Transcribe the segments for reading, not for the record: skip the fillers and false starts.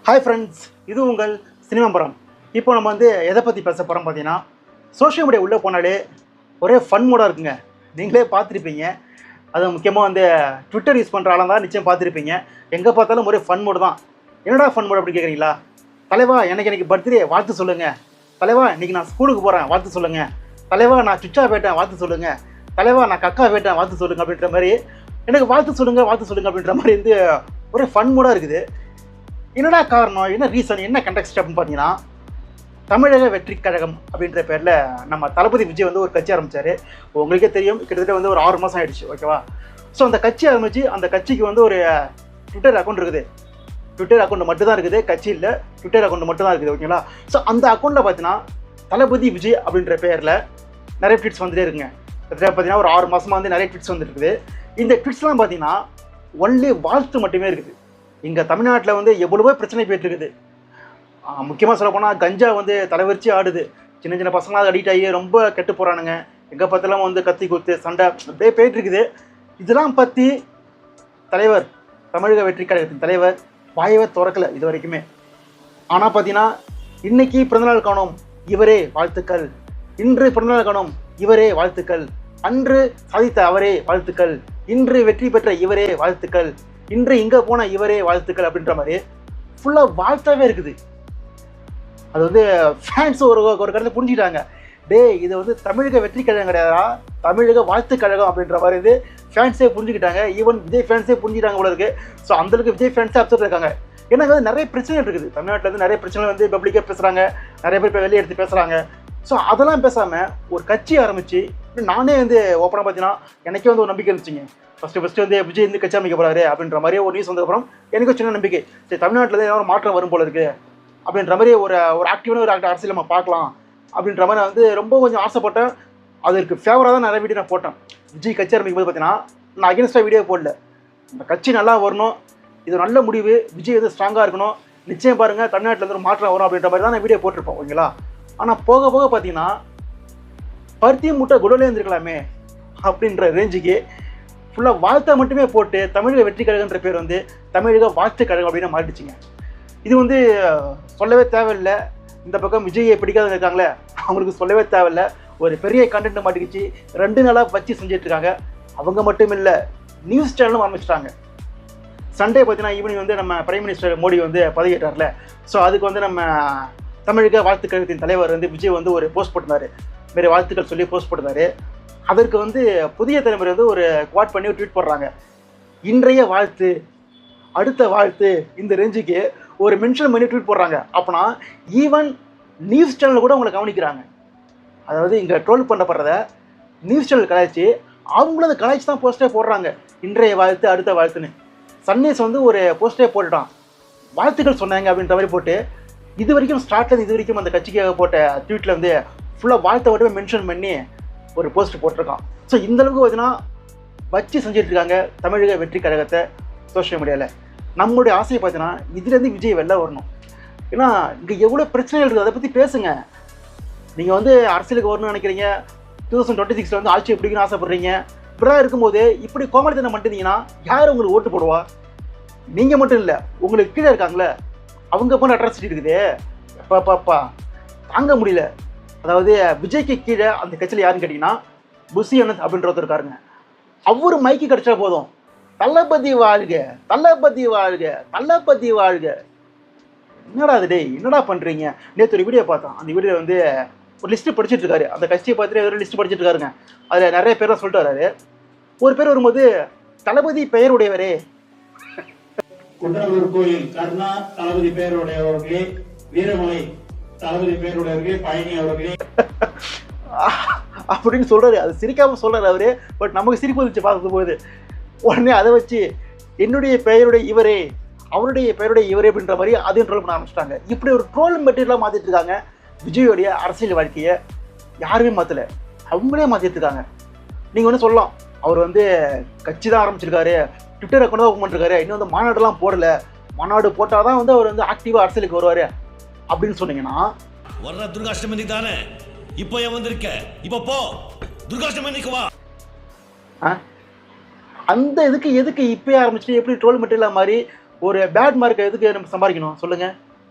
Hi friends, இது உங்கள் சினிமாபுரம். இப்போ நம்ம எதை பற்றி பேச போகிறோம் பார்த்தீங்கன்னா, சோஷியல் மீடியா உள்ளே போனாலே ஒரே ஃபன் மூடாக இருக்குங்க. நீங்களே பார்த்துருப்பீங்க. அதுவும் முக்கியமாக ட்விட்டர் யூஸ் பண்ணுற ஆளாக தான் நிச்சயம் பார்த்துருப்பீங்க. எங்கே பார்த்தாலும் ஒரே ஃபன் மூடு தான். என்னடா ஃபன் மூடு அப்படின்னு கேட்குறீங்களா? தலைவா எனக்கு பர்த்டே வாழ்த்து சொல்லுங்கள். தலைவா இன்றைக்கி நான் ஸ்கூலுக்கு போகிறேன் வாழ்த்து சொல்லுங்கள். தலைவா நான் சுவிட்சா போயிட்டேன் வாழ்த்து சொல்லுங்கள். தலைவா நான் கக்கா போயிட்டேன் வாழ்த்து சொல்லுங்கள் அப்படின்ற மாதிரி எனக்கு வாழ்த்து சொல்லுங்கள் அப்படின்ற மாதிரி ஒரே ஃபன் மூடாக இருக்குது. என்னடா காரணம், என்ன ரீசன், என்ன கண்டெக்ஸ்ட் அப்படின்னு பார்த்தீங்கன்னா, தமிழக வெற்றி கழகம் அப்படின்ற பேரில் நம்ம தளபதி விஜய் ஒரு கட்சி ஆரம்பித்தார். உங்களுக்கே தெரியும், கிட்டத்தட்ட ஒரு 6 மாதம் ஆகிடுச்சு. ஓகேவா? ஸோ அந்த கட்சி ஆரம்பித்து அந்த கட்சிக்கு ஒரு ட்விட்டர் அக்கௌண்ட் இருக்குது. ட்விட்டர் அக்கௌண்ட் மட்டும் தான் இருக்குது, கட்சி இல்லை, ட்விட்டர் அக்கௌண்ட் மட்டும் தான் இருக்குது. ஓகேங்களா? ஸோ அந்த அக்கௌண்ட்டில் பார்த்தீங்கன்னா தளபதி விஜய் அப்படின்ற பேரில் நிறைய ட்வீட்ஸ் வந்துட்டே இருக்குங்க. கிட்டத்தட்ட பார்த்தீங்கன்னா ஒரு 6 மாதமாக நிறைய ட்வீட்ஸ் வந்துருக்குது. இந்த ட்வீட்ஸ்லாம் பார்த்தீங்கன்னா ஒன்லி வாழ்த்து மட்டுமே இருக்குது. இங்கே தமிழ்நாட்டில் எவ்வளவோ பிரச்சனை போயிட்டு இருக்குது. முக்கியமாக சொல்ல போனால் கஞ்சா தலைவரிச்சு ஆடுது. சின்ன சின்ன பசங்களாக அடிக்ட் ஆகி ரொம்ப கெட்டு போகிறானுங்க. எங்கே பார்த்தாலும் கத்தி குத்து சண்டை அப்படியே போயிட்டு இருக்குது. இதெல்லாம் பற்றி தலைவர், தமிழக வெற்றி கழகத்தின் தலைவர் வாயவே திறக்கலை இது வரைக்குமே. ஆனால் பார்த்தீங்கன்னா இன்னைக்கு பிறந்தநாள் காணும் இவரே வாழ்த்துக்கள், இன்று பிறந்தநாள் காணும் இவரே வாழ்த்துக்கள், அன்று சாதித்த அவரே வாழ்த்துக்கள், இன்று வெற்றி பெற்ற இவரே வாழ்த்துக்கள், இன்று இங்கே போன இவரே வாழ்த்துக்கள் அப்படின்ற மாதிரி ஃபுல்லாக வாழ்த்தாவே இருக்குது. அது ஃபேன்ஸ் ஒரு கருத்தை புரிஞ்சுக்கிட்டாங்க. இது தமிழக வெற்றி கழகம் கிடையாதா, தமிழக வாழ்த்து கழகம் அப்படின்ற மாதிரி ஃபேன்ஸே புரிஞ்சுக்கிட்டாங்க. ஈவன் விஜய் ஃபேன்ஸே புரிஞ்சுக்கிட்டாங்க போல இருக்குது. ஸோ அந்தளவுக்கு விஜய் ஃபேன்ஸே அப்செட் இருக்காங்க. ஏன்னா நிறைய பிரச்சனைகள் இருக்குது தமிழ்நாட்டில். நிறைய பிரச்சனை பப்ளிக்காக பேசுகிறாங்க, நிறைய பேர் இப்போ வெளியே எடுத்து பேசுகிறாங்க. ஸோ அதெல்லாம் பேசாமல் ஒரு கட்சி ஆரம்பித்து நானே ஓப்பனாக பார்த்தீங்கன்னா எனக்கே ஒரு நம்பிக்கை இருந்துச்சுங்க. ஃபஸ்ட்டு விஜய் கட்சி அமைக்க போகிறாரு அப்படின்ற மாதிரி ஒரு நியூஸ் வந்ததுக்கப்புறம் எனக்கு சின்ன நம்பிக்கை, சரி தமிழ்நாட்டில் ஏதாவது ஒரு மாற்றம் வரும் போல இருக்குது அப்படின்ற மாதிரி ஒரு ஆக்டிவான ஒரு அரசியல் நம்ம பார்க்கலாம் அப்படின்ற மாதிரி ரொம்ப கொஞ்சம் ஆசைப்பட்டேன். அதற்கு ஃபேவராக தான் நிறைய வீடியோ நான் போட்டேன். விஜய் கட்சி ஆரம்பிக்கும் போது பார்த்தீங்கன்னா நான் அகேன்ஸ்டாக வீடியோ போடல. அந்த கட்சி நல்லா வரணும், இது நல்ல முடிவு, விஜய் ஸ்ட்ராங்காக இருக்கணும், நிச்சயம் பாருங்கள் தமிழ்நாட்டில் ஒரு மாற்றம் வரும் அப்படின்ற மாதிரி தான் நான் வீடியோ போட்டிருப்போம். ஓகேங்களா? ஆனால் போக போக பார்த்தீங்கன்னா பருத்தி மூட்டை குடோலே இருந்திருக்கலாமே அப்படின்ற ரேஞ்சுக்கு ஃபுல்லாக வாழ்த்தை மட்டுமே போட்டு தமிழக வெற்றி கழகன்ற பேர் தமிழக வாழ்த்து கழகம் அப்படின்னு மாறிடுச்சுங்க. இது சொல்லவே தேவையில்லை. இந்த பக்கம் விஜயை பிடிக்காதவங்க இருக்காங்களே, அவங்களுக்கு சொல்லவே தேவையில்லை. ஒரு பெரிய கண்டென்ட் மாட்டிக்கிச்சு 2 நாளாக வச்சு செஞ்சிட்ருக்காங்க. அவங்க மட்டும் இல்லை, நியூஸ் சேனலும் ஆரம்பிச்சிட்டாங்க. சண்டே பார்த்தீங்கன்னா ஈவினிங் நம்ம பிரைம் மினிஸ்டர் மோடி பதவியேற்றார்ல. ஸோ அதுக்கு நம்ம தமிழக வாழ்த்து கழகத்தின் தலைவர் விஜய் ஒரு போஸ்ட் போட்டிருந்தார். வேறு வாழ்த்துக்கள் சொல்லி போஸ்ட் போட்டிருந்தார். அதற்கு புதிய தலைமுறை ஒரு குவாட் பண்ணி ட்வீட் போடுறாங்க. இன்றைய வாழ்த்து, அடுத்த வாழ்த்து, இந்த ரேஞ்சுக்கு ஒரு மென்ஷன் பண்ணி ட்வீட் போடுறாங்க. அப்போனா ஈவன் நியூஸ் சேனல் கூட அவங்களை கவனிக்கிறாங்க. அதாவது இங்கே ட்ரோல் பண்ணப்படுறத நியூஸ் சேனல் கலாய்ச்சி அவங்களும் அந்த கலாய்ச்சி தான் போஸ்டே போடுறாங்க. இன்றைய வாழ்த்து, அடுத்த வாழ்த்துன்னு. சன்னிஸ் ஒரு போஸ்டே போட்டுட்டான், வாழ்த்துக்கள் சொன்னாங்க அப்படின்ற மாதிரி போட்டு இது வரைக்கும் ஸ்டார்ட்லேருந்து இது வரைக்கும் அந்த கட்சிக்காக போட்ட ட்வீட்டில் ஃபுல்லாக வாழ்த்தை மட்டுமே மென்ஷன் பண்ணி ஒரு போஸ்ட் போட்டிருக்கான். ஸோ இந்தளவுக்கு பார்த்தீங்கன்னா வச்சு செஞ்சிட்ருக்காங்க தமிழக வெற்றி கழகத்தை சோஷியல் மீடியாவில். நம்மளுடைய ஆசையை பார்த்தீங்கன்னா இதுலேருந்து விஜய் வெளில வரணும். ஏன்னா இங்கே எவ்வளோ பிரச்சனைகள் இருக்குது, அதை பற்றி பேசுங்க. நீங்கள் அரசியலுக்கு வரணும்னு நினைக்கிறீங்க, 2026 ஆட்சி எப்படின்னு ஆசைப்படுறீங்க. இப்படிதான் இருக்கும்போது இப்படி கோமடித்தனம் பண்ணிட்டீங்கன்னா யார் உங்களுக்கு ஓட்டு போடுவா? நீங்கள் மட்டும் இல்லை, உங்களுக்கு கீழே இருக்காங்களே அவங்க போன அட்ராசிட்டி இருக்குது. பாப்பா தாங்க முடியல. அதாவது விஜய்க்கு கீழே அந்த கட்சியில் யாருன்னு கேட்டிங்கன்னா புஷி அனந்த் அப்படின்றவர் இருக்காருங்க. அவரு மைக்கு கிடைச்சா போதும், தளபதி வாழ்க, தளபதி வாழ்க, தளபதி வாழ்க. என்னடா அது என்னடா பண்ணுறீங்க? நேற்று ஒரு வீடியோ பார்த்தோம். அந்த வீடியோ ஒரு லிஸ்ட்டு படிச்சுட்டு இருக்காரு. அந்த கட்சியை பார்த்துட்டு ஒரு லிஸ்ட்டு படிச்சுட்டு இருக்காருங்க. அதில் நிறைய பேர்லாம் சொல்லிட்டு வராரு. ஒரு பேர் வரும்போது தளபதி பெயருடையவரே, குன்றலூர் கோயில் கர்ணா தளபதி பெயருடையவர்களே, வீரமலை தளபதி பெயருடையவர்களே, பயணி அவர்களே அப்படின்னு சொல்றாரு. அது சிரிக்காம சொல்றாரு அவரு. பட் நமக்கு சிரிப்பு வந்துச்சு பார்க்கும் போது. உடனே அதை வச்சு என்னுடைய பெயருடைய இவரே, அவருடைய பெயருடைய இவரே அப்படின்ற மாதிரி அதையும் ட்ரோல் பண்ண ஆரம்பிச்சிட்டாங்க. இப்படி ஒரு ட்ரோல் மெட்டீரியலாக மாற்றிட்டு இருக்காங்க. விஜயோடைய அரசியல் வாழ்க்கையை யாருமே மாற்றலை, அவங்களே மாற்றிட்டு இருக்காங்க. நீங்கள் சொல்லலாம், அவர் கட்சி தான் ஆரம்பிச்சிருக்காரு, ட்விட்டர் அக்கௌண்ட் தான் ஓப்பன் பண்ணிருக்காரு, இன்னும் மாநாடுலாம் போடல, மாநாடு போட்டால் தான் அவர் ஆக்டிவாக அரசியலுக்கு வருவார் அப்படின்னு சொன்னீங்கன்னா, வர்ற துர்காஷ்டமி தானே இப்போ ஏன் வந்திருக்க, இப்போ போ துர்காஷ்டமி வா. அந்த எதுக்கு இப்பயே ஆரம்பிச்சுட்டு எப்படி ட்ரோல் மெட்டீரியல் மாதிரி ஒரு பேட் மார்க்கை எதுக்கு நம்ம சம்பாதிக்கணும் சொல்லுங்கள்?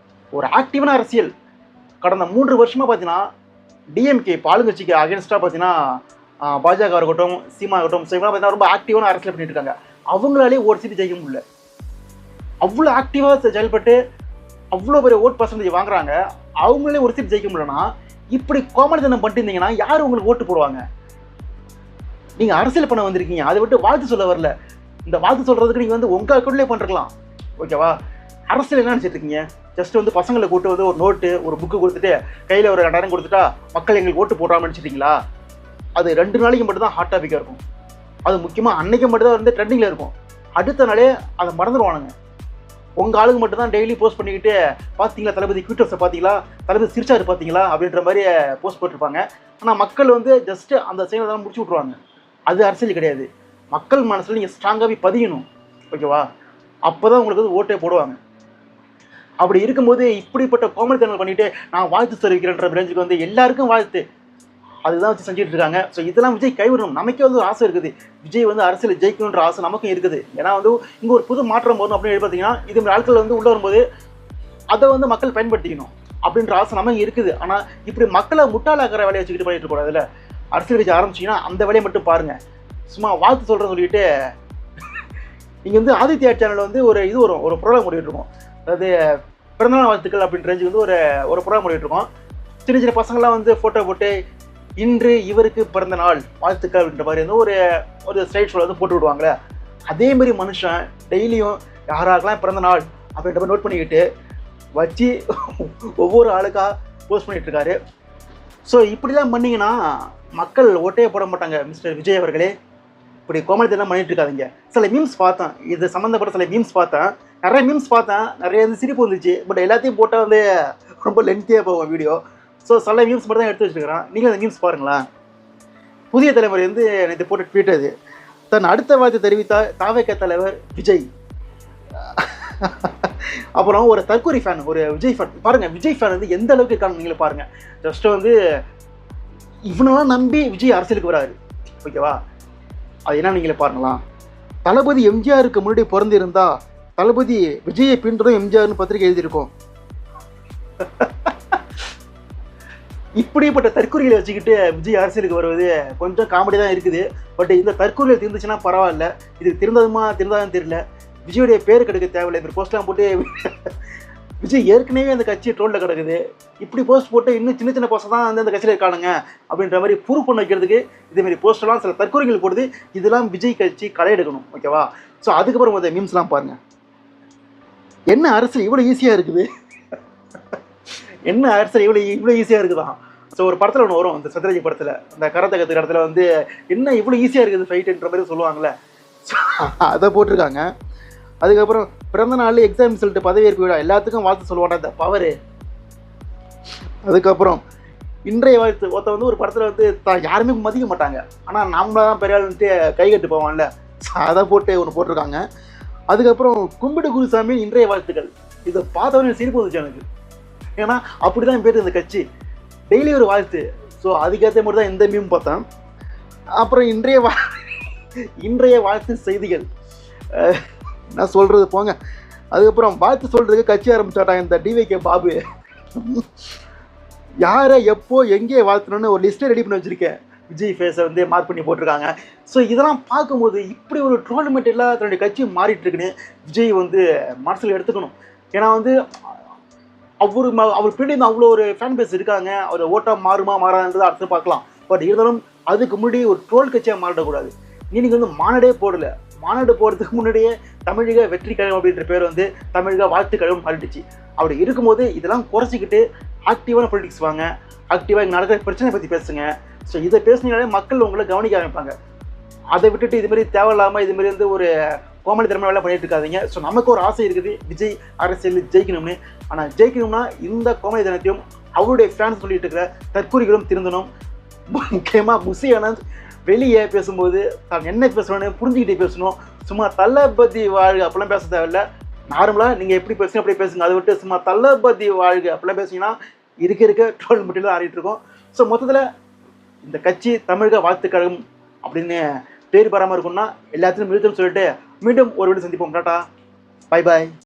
ஒரு ஆக்டிவான அரசியல் கடந்த 3 வருஷமாக பார்த்தீங்கன்னா டிஎம்கே ஆளுங்கட்சிக்கு அகேன்ஸ்டாக பார்த்தீங்கன்னா பாஜக இருக்கட்டும், சீமா இருக்கட்டும், ஸோ இவங்களாம் பார்த்தீங்கன்னா ரொம்ப ஆக்டிவான அரசியல் பண்ணிட்டு இருக்காங்க. அவங்களாலே ஒரு சீட்டு ஜெயிக்க முடியல. அவ்வளோ ஆக்டிவாக செயல்பட்டு அவ்வளோ பெரிய ஓட் பர்சன்டேஜ் வாங்குறாங்க. அவங்களே ஒரு சீட் ஜெயிக்க முடியலன்னா இப்படி கோமடித்தனம் பண்ணிட்டு இருந்தீங்கன்னா யார் உங்களுக்கு ஓட்டு போடுவாங்க? நீங்கள் அரசியல் பண்ண வந்திருக்கீங்க, அதை விட்டு வாழ்த்து சொல்ல வரல. இந்த வாழ்த்து சொல்கிறதுக்கு நீங்கள் வந்து உங்கள் அக்கௌண்ட்லேயே பண்ணிருக்கலாம், ஓகேவா? அரசியல் என்ன நினச்சிட்டு இருக்கீங்க? ஜஸ்ட் வந்து பசங்களை கூட்டு வந்து ஒரு நோட்டு ஒரு புக்கு கொடுத்துட்டு கையில் ஒரு 2000 கொடுத்துட்டா மக்கள் எங்களுக்கு ஓட்டு போடுறான்னு நினச்சிட்டிங்களா? அது 2 நாளைக்கு மட்டும் தான் ஹாட் டாப்பிக்காக இருக்கும். அது முக்கியமாக அன்னைக்கு மட்டும் தான் வந்து ட்ரெண்டிங்கில் இருக்கும். அடுத்த நாளே அதை மறந்துடுவானுங்க. உங்கள் ஆளுங்க மட்டும் தான் டெய்லி போஸ்ட் பண்ணிக்கிட்டு பார்த்தீங்களா தளபதி ட்விட்டர்ஸை பார்த்தீங்களா, தளபதி சிரிச்சாரு பார்த்தீங்களா அப்படின்ற மாதிரி போஸ்ட் போட்டிருப்பாங்க. ஆனால் மக்கள் வந்து ஜஸ்ட்டு அந்த செயலை தான் முடிச்சு விட்ருவாங்க. அது அரசியல் கிடையாது. மக்கள் மனசில் நீங்கள் ஸ்ட்ராங்காகவே பதியணும், ஓகேவா? அப்போ தான் உங்களுக்கு வந்து ஓட்டே போடுவாங்க. அப்படி இருக்கும்போது இப்படிப்பட்ட கோமடித்தனங்கள் பண்ணிவிட்டு நான் வாழ்த்து தெரிவிக்கிறேன்ற ரேஞ்சுக்கு வந்து எல்லாருக்கும் வாழ்த்து அதுதான் வச்சு செஞ்சுட்டு இருக்காங்க. ஸோ இதெல்லாம் விஜய் கைவிடணும். நமக்கே வந்து ஒரு ஆசை இருக்குது, விஜய் வந்து அரசியல் ஜெயிக்கணுன்ற ஆசை நமக்கும் இருக்குது. ஏன்னா வந்து இங்கே ஒரு புது மாற்றம் வரும் அப்படின்னு பார்த்தீங்கன்னா இது மாதிரி ஆட்கள் வந்து உள்ளே வரும்போது அதை வந்து மக்கள் பயன்படுத்திக்கணும் அப்படின்ற ஆசை நமக்கு இருக்குது. ஆனால் இப்படி மக்களை முட்டாளாக்கிற வேலையை வச்சுக்கிட்டு பண்ணிட்டு இருக்கக்கூடாதுல்ல. அரசியல் கட்சி ஆரம்பிச்சிங்கன்னா அந்த வேலையை மட்டும் பாருங்கள். சும்மா வாழ்த்து சொல்கிறேன்னு சொல்லிட்டு நீங்கள் வந்து ஆதித்யா சேனலில் வந்து ஒரு ப்ரோக்ராம் ஓடிட்டு இருக்கோம். அதாவது பிறந்தநாள் வாழ்த்துக்கள் அப்படின்ற ரேஞ்சுக்கு வந்து ஒரு ப்ரோக்ராம் ஓடிட்டு இருக்கோம். சின்ன சின்ன பசங்களாம் வந்து ஃபோட்டோ போட்டு இன்று இவருக்கு பிறந்த நாள் வாழ்த்துக்கள் அப்படின்ற மாதிரி வந்து ஒரு ஸ்லைட் ஷோவில் வந்து போட்டு விடுவாங்களே, அதேமாரி மனுஷன் டெய்லியும் யாராருக்கெல்லாம் பிறந்த நாள் அப்படின்ற மாதிரி நோட் பண்ணிக்கிட்டு வச்சு ஒவ்வொரு ஆளுக்காக போஸ்ட் பண்ணிகிட்டு இருக்காரு. ஸோ இப்படிலாம் பண்ணிங்கன்னா மக்கள் ஓட்டே போட மாட்டாங்க. மிஸ்டர் விஜய் அவர்களே, இப்படி கோமடித்தனம் பண்ணிட்டு இருக்காதிங்க. சில மீம்ஸ் பார்த்தேன், இது சம்மந்தப்பட்ட சில மீம்ஸ் பார்த்தேன், நிறைய வந்து சிரிப்பு வந்துச்சு. பட் எல்லாத்தையும் போட்டால் வந்து ரொம்ப லென்த்தியாக போகும் வீடியோ. ஸோ சில மீம்ஸ் மட்டும் தான் எடுத்து வச்சுருக்கிறேன். நீங்கள் அந்த மீம்ஸ் பாருங்களேன். புதிய தலைமுறை வந்து எனக்கு போட்டு ட்வீட் அது, தன் அடுத்த வாழ்த்து தெரிவித்தார் தாவேக தலைவர் விஜய். அப்புறம் ஒரு தற்கொலை ஃபேன், ஒரு விஜய் ஃபேன் பாருங்கள். விஜய் ஃபேன் வந்து எந்த அளவுக்கு இருக்காங்க நீங்களே பாருங்கள். ஜஸ்ட் வந்து இவனெல்லாம் நம்பி விஜய் அரசியலுக்கு வராரு, ஓகேவா? அது என்ன நீங்களே பாருங்களா. தளபதி எம்ஜிஆருக்கு முன்னாடி பிறந்திருந்தா தளபதி விஜயை பின்றதும் எம்ஜிஆர்னு பத்திரிகை எழுதியிருக்கோம். இப்படிப்பட்ட தற்கொலைகளை வச்சுக்கிட்டு விஜய் அரசியலுக்கு வருவது கொஞ்சம் காமெடி தான் இருக்குது. பட் இந்த தற்கொலையில் தீர்ந்துச்சுன்னா பரவாயில்ல. இது திருந்தாதான் தெரியல. விஜயோடைய பேர் கெடுக்க தேவையில்லை. இந்த போஸ்ட்லாம் போட்டு விஜய் ஏற்கனவே அந்த கட்சி ட்ரோலில் கிடக்குது. இப்படி போஸ்ட் போட்டு இன்னும் சின்ன சின்ன போஸ்ட் தான் வந்து அந்த கட்சியில் இருக்கானுங்க அப்படின்ற மாதிரி ப்ரூவ் பண்ண வைக்கிறதுக்கு இதேமாரி போஸ்டெல்லாம் சில தற்கொலைகள் போடுது. இதெல்லாம் விஜய் கட்சி களை எடுக்கணும், ஓகேவா? ஸோ அதுக்கப்புறம் அந்த மீம்ஸ்லாம் பாருங்கள். என்ன அரசியல் இவ்வளோ ஈஸியாக இருக்குது? என்ன அரசியல் இவ்வளோ ஈஸியாக இருக்குதான்? ஸோ ஒரு படத்தில் ஒன்று வரும், இந்த சத்ரஜி படத்தில், அந்த கராத்தே கற்றுக்கிற இடத்துல வந்து என்ன இவ்வளோ ஈஸியாக இருக்குது ஃபைட்டுன்ற மாதிரி சொல்லுவாங்கள்ல. ஸோ அதை போட்டிருக்காங்க. அதுக்கப்புறம் பிறந்த நாளில் எக்ஸாம் ரிசல்ட் பதவியேற்பு விழா எல்லாத்துக்கும் வாழ்த்து சொல்லுவாங்க அந்த பவரு. அதுக்கப்புறம் இன்றைய வாழ்த்து ஒருத்த வந்து ஒரு படத்தில் வந்து யாருமே மதிக்க மாட்டாங்க, ஆனால் நம்மள தான் பெரிய ஆளுன்ட்டு கை கட்டு போவான்ல, அதை போட்டு ஒன்று போட்டிருக்காங்க. அதுக்கப்புறம் கும்பிடு குருசாமி இன்றைய வாழ்த்துக்கள். இதை பார்த்தவொடனே சிரிப்பு வந்துச்சு எனக்கு. ஏன்னா அப்படி தான் பேர் இந்த கட்சி, டெய்லி ஒரு வாழ்த்து. ஸோ அதுக்கேற்ற மாதிரி தான் இந்த மீம் பார்த்தேன். அப்புறம் இன்றைய வாழ்த்து செய்திகள் நான் சொல்கிறது போங்க. அதுக்கப்புறம் வாழ்த்து சொல்கிறதுக்கு கட்சி ஆரம்பிச்சாட்டாங்க இந்த டிவிகே பாபு. யாரை எப்போ எங்கே வாழ்த்தணும்னு ஒரு லிஸ்ட்டை ரெடி பண்ணி வச்சுருக்கேன். விஜய் ஃபேஸை வந்து மார்க் பண்ணி போட்டிருக்காங்க. ஸோ இதெல்லாம் பார்க்கும்போது இப்படி ஒரு ட்ரோல்மெண்ட் எல்லாம் தன்னுடைய கட்சி மாறிட்டு இருக்குன்னு விஜய் வந்து மனசில் எடுத்துக்கணும். ஏன்னா வந்து அவர் பின்னாடி அவ்வளோ ஒரு ஃபேன் பேஸ் இருக்காங்க. அவர் ஓட்டாக மாறுமா மாறாதுன்றதை அடுத்து பார்க்கலாம். பட் இருந்தாலும் அதுக்கு முன்னாடி ஒரு ட்ரோல் கட்சியாக மாறிடக்கூடாது. நீங்கள் வந்து மாநாடே போடலை. மாநாடு போகிறதுக்கு முன்னாடியே தமிழக வெற்றி கழகம் அப்படின்ற பேர் வந்து தமிழக வாழ்த்து கழகம் மாறிடுச்சு. அப்படி இருக்கும்போது இதெல்லாம் குறைச்சிக்கிட்டு ஆக்டிவான பொலிட்டிக்ஸ் வாங்க, ஆக்டிவாக இங்கே நடக்கிற பிரச்சனை பற்றி பேசுங்க. ஸோ இதை பேசுனீங்களே மக்கள் உங்களை கவனிக்க ஆரம்பிப்பாங்க. அதை விட்டுட்டு இதுமாரி தேவையில்லாமல் இதுமாரி வந்து ஒரு கோமடி திறமை வேலை பண்ணிட்டு இருக்காதிங்க. ஸோ நமக்கு ஒரு ஆசை இருக்குது விஜய் அரசியல் ஜெயிக்கணும்னு. ஆனால் ஜெயிக்கணும்னா இந்த கோமடி தினத்தையும் அவருடைய ஃபேன்ஸ் சொல்லிட்டு இருக்கிற தற்கொலைகளும் திருந்தணும். முக்கியமாக முசி ஆனந்த் வெளியே பேசும்போது தான் என்ன பேசணும்னு புரிஞ்சுக்கிட்டே பேசணும். சும்மா தளபதி வாழ்க அப்படிலாம் பேச தேவையில்லை. நார்மலாக நீங்கள் எப்படி பேசுங்க அப்படியே பேசுங்க. அதை விட்டு சும்மா தளபதி வாழ்க அப்படிலாம் பேசிங்கன்னா இருக்க ட்ரோல் மட்டும் தான் ஆடிட்டு இருக்கோம். ஸோ மொத்தத்தில் இந்த கட்சி தமிழக வாழ்த்து கழகம் அப்படின்னு பேர் பெறாமல் இருக்கும்னா எல்லாத்தையும் நிறுத்தம் சொல்லிட்டு மீண்டும் ஒரு வீடு சந்திப்போம். Tata, bye bye.